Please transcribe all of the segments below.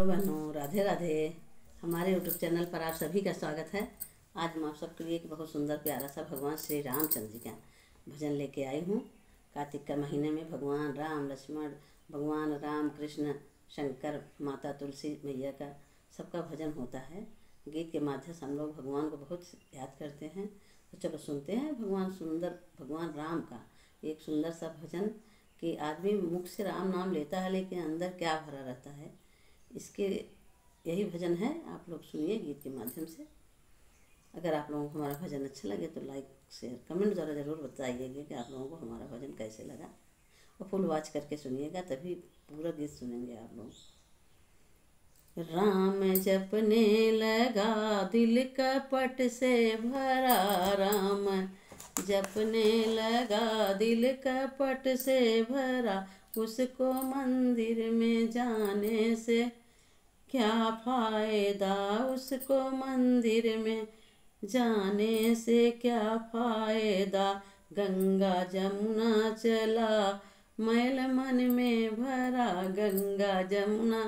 Hello बहनों, राधे राधे। हमारे YouTube channel पर आप सभी का स्वागत है। आज मैं आप सबके लिए एक बहुत सुंदर प्यारा सा भगवान श्री रामचंद्र जी का भजन लेके आई हूँ। कार्तिक का महीने में भगवान राम, लक्ष्मण, भगवान राम, कृष्ण, शंकर, माता तुलसी मैया का सबका भजन होता है। गीत के माध्यम से हम लोग भगवान को बहुत याद करते हैं। तो चलो सुनते हैं भगवान राम का एक सुंदर सा भजन कि आदमी मुख से राम नाम लेता है लेकिन अंदर क्या भरा रहता है, इसके यही भजन है। आप लोग सुनिए गीत के माध्यम से। अगर आप लोगों को हमारा भजन अच्छा लगे तो लाइक शेयर कमेंट द्वारा ज़रूर बताइएगा कि आप लोगों को हमारा भजन कैसे लगा, और फुल वॉच करके सुनिएगा तभी पूरा गीत सुनेंगे आप लोग। राम जपने लगा दिल कपट से भरा, राम जपने लगा दिल कपट से भरा, उसको मंदिर में जाने से क्या फायदा, उसको मंदिर में जाने से क्या फायदा। गंगा जमुना चला मैल मन में भरा, गंगा जमुना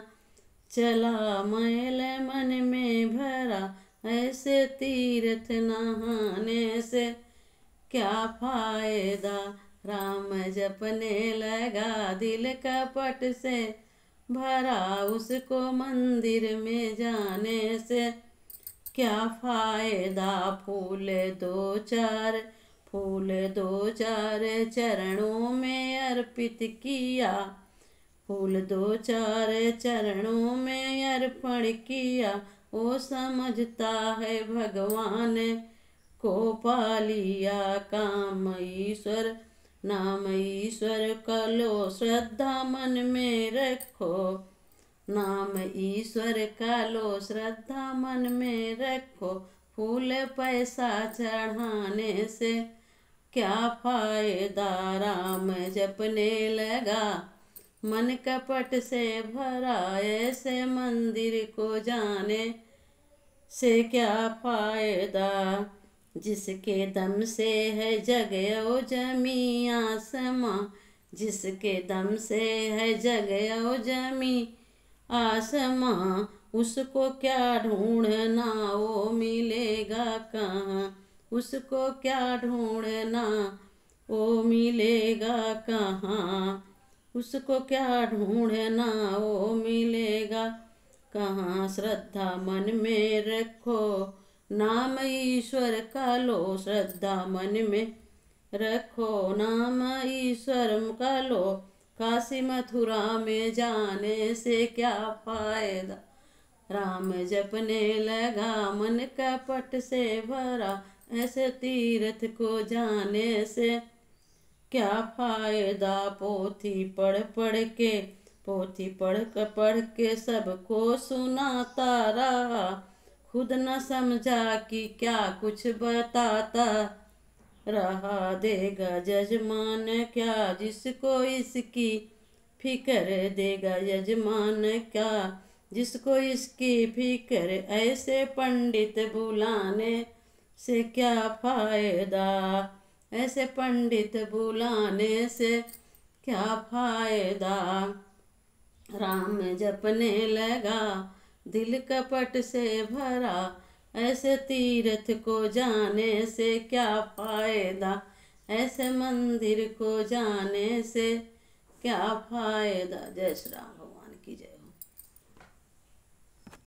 चला मैल मन में भरा, ऐसे तीर्थ नहाने से क्या फायदा। राम जपने लगा दिल कपट से भरा, उसको मंदिर में जाने से क्या फायदा। फूल दो चार चरणों में अर्पित किया, फूल दो चार चरणों में अर्पण किया, वो समझता है भगवान को पा लिया। काम ईश्वर नाम ईश्वर का लो श्रद्धा मन में रखो, नाम ईश्वर का लो श्रद्धा मन में रखो। फूल पैसा चढ़ाने से क्या फायदा। राम जपने लगा मन कपट से भरा, ऐसे मंदिर को जाने से क्या फायदा। जिसके दम से है जग और जमी आसमां, जिसके दम से है जग और जमी आसमां, उसको क्या ढूंढना वो मिलेगा कहाँ, उसको क्या ढूंढना वो मिलेगा कहाँ, उसको क्या ढूंढना वो मिलेगा कहाँ। श्रद्धा मन में रखो नाम ईश्वर का लो, श्रद्धा मन में रखो नाम ईश्वर का लो। काशी मथुरा में जाने से क्या फायदा। राम जपने लगा मन कपट से भरा, ऐसे तीर्थ को जाने से क्या फायदा। पोथी पढ़ के सबको सुनाता रहा, खुद न समझा कि क्या कुछ बताता रहा। देगा जजमान क्या जिसको इसकी फिक्र, देगा जजमान क्या जिसको इसकी फिक्र। ऐसे पंडित बुलाने से क्या फायदा, ऐसे पंडित बुलाने से क्या फायदा। राम जपने लगा दिल कपट से भरा, ऐसे तीर्थ को जाने से क्या फायदा, ऐसे मंदिर को जाने से क्या फायदा। जय श्री राम।